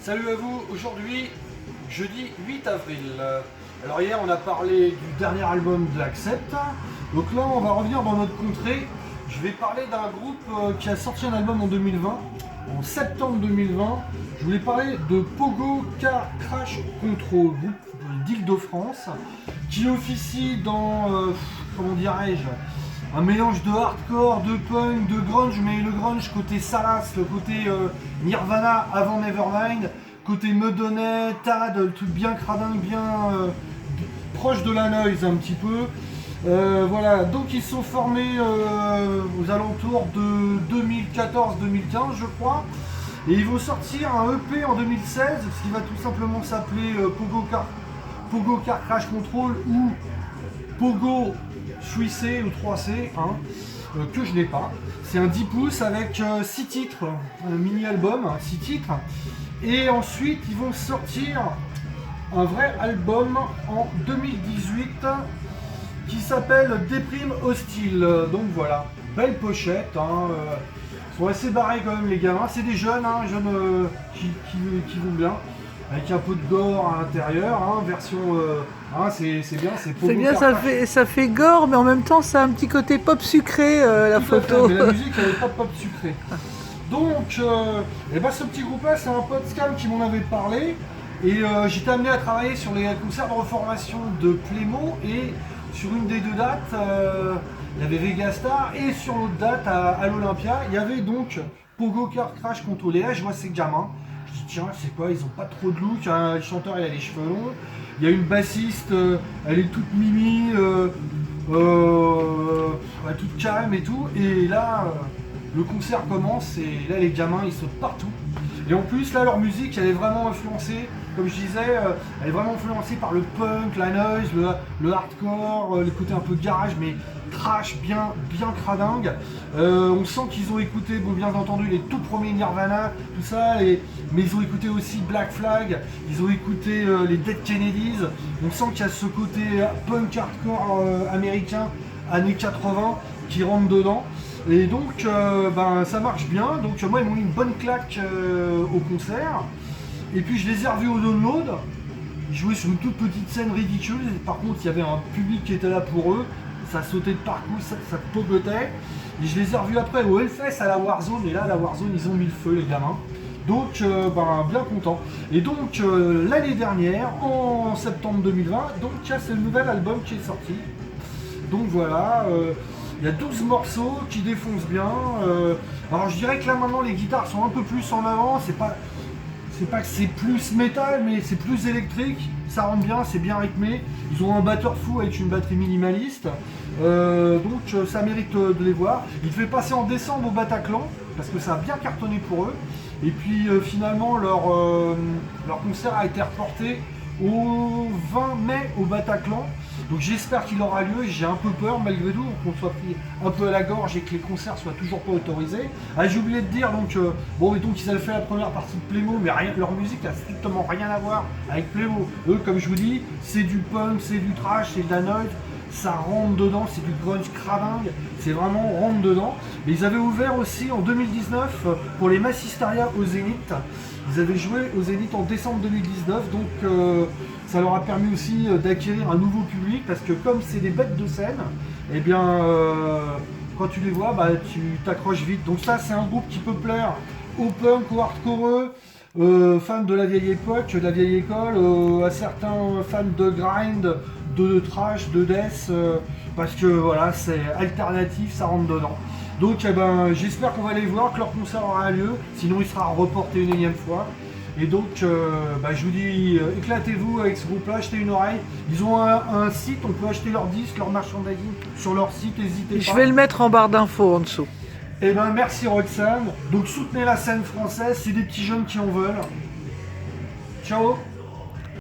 Salut à vous, aujourd'hui, jeudi 8 avril. Alors hier on a parlé du dernier album de Accept. Donc là on va revenir dans notre contrée. Je vais parler d'un groupe qui a sorti un album en 2020, en septembre 2020. Je voulais parler de Pogo Car Crash Control, groupe d'Île-de-France, qui officie dans, comment dirais-je, un mélange de hardcore, de punk, de grunge, mais le grunge côté Salas, le côté Nirvana avant Nevermind, côté Mudhoney, Tad, le truc bien cradingue, bien proche de la noise un petit peu. Voilà, donc ils sont formés aux alentours de 2014-2015 je crois, et ils vont sortir un EP en 2016 qui va tout simplement s'appeler Pogo Car Crash Control ou Pogo 3C ou 3C, hein, que je n'ai pas. C'est un 10 pouces avec 6 titres, un mini-album, 6 titres. Et ensuite, ils vont sortir un vrai album en 2018 qui s'appelle Déprime Hostile. Donc voilà, belle pochette. Ils sont assez barrés quand même les gamins. C'est des jeunes, jeunes qui vont bien. Avec un peu de gore à l'intérieur, version... c'est bien, c'est Pogo. C'est bien, ça fait gore, mais en même temps, ça a un petit côté pop sucré, la photo. Mais la musique, elle n'est pas pop sucrée. Donc, ce petit groupe-là, c'est un pote Scam qui m'en avait parlé. Et j'étais amené à travailler sur les concerts de reformation de Plémo. Et sur une des deux dates, il y avait Vegastar. Et sur l'autre date, à l'Olympia, il y avait donc Pogo Car Crash Control. Et là, je vois ces gamins. Je dis tiens, c'est quoi, ils ont pas trop de look, le chanteur il a les cheveux longs, il y a une bassiste, elle est toute mimi, toute calme et tout, et là le concert commence et là les gamins ils sautent partout. Et en plus là leur musique elle est vraiment influencée, comme je disais, elle est vraiment influencée par le punk, la noise, le hardcore, le côté un peu garage mais trash, bien cradingue. On sent qu'ils ont écouté, bon, bien entendu, les tout premiers Nirvana, tout ça, mais ils ont écouté aussi Black Flag, ils ont écouté les Dead Kennedys. On sent qu'il y a ce côté punk hardcore américain, années 80, qui rentre dedans. Et donc, ça marche bien. Donc, moi, ils m'ont mis une bonne claque au concert. Et puis, je les ai revus au download. Ils jouaient sur une toute petite scène ridicule. Par contre, il y avait un public qui était là pour eux. Ça sautait de partout, ça pogotait. Et je les ai revus après au Hellfest à la Warzone. Et là, à la Warzone, ils ont mis le feu, les gamins. Donc, bien content. Et donc, l'année dernière, en septembre 2020, donc, c'est le nouvel album qui est sorti. Donc voilà, il y a 12 morceaux qui défoncent bien. Alors, je dirais que là, maintenant, les guitares sont un peu plus en avant. C'est pas que c'est plus métal, mais c'est plus électrique. Ça rentre bien, c'est bien rythmé. Ils ont un batteur fou avec une batterie minimaliste. Donc ça mérite de les voir. Il fait passer en décembre au Bataclan, parce que ça a bien cartonné pour eux. Et puis finalement leur concert a été reporté au 20 mai au Bataclan. Donc j'espère qu'il aura lieu. J'ai un peu peur malgré tout qu'on soit pris un peu à la gorge et que les concerts soient toujours pas autorisés. J'ai oublié de dire donc ils avaient fait la première partie de Plémo, mais leur musique n'a strictement rien à voir avec Plémo. Eux, comme je vous dis, c'est du punk, c'est du trash, c'est de la noise. Ça rentre dedans, c'est du grunge cradingue, c'est vraiment rentre dedans. Mais ils avaient ouvert aussi en 2019 pour les Massisteria au Zénith. Ils avaient joué au Zénith en décembre 2019, donc ça leur a permis aussi d'acquérir un nouveau public, parce que comme c'est des bêtes de scène, eh bien quand tu les vois, tu t'accroches vite. Donc ça, c'est un groupe qui peut plaire aux punk, aux hardcoreux, fans de la vieille époque, de la vieille école, à certains fans de grind, de trash, de death, parce que voilà, c'est alternatif, ça rentre dedans. Donc j'espère qu'on va les voir, que leur concert aura lieu, sinon il sera reporté une énième fois. Et donc je vous dis, éclatez-vous avec ce groupe-là, achetez une oreille. Ils ont un site, on peut acheter leurs disques, leur merchandising sur leur site, n'hésitez pas. Je vais le mettre en barre d'infos en dessous. Merci Roxane. Donc soutenez la scène française, c'est des petits jeunes qui en veulent. Ciao.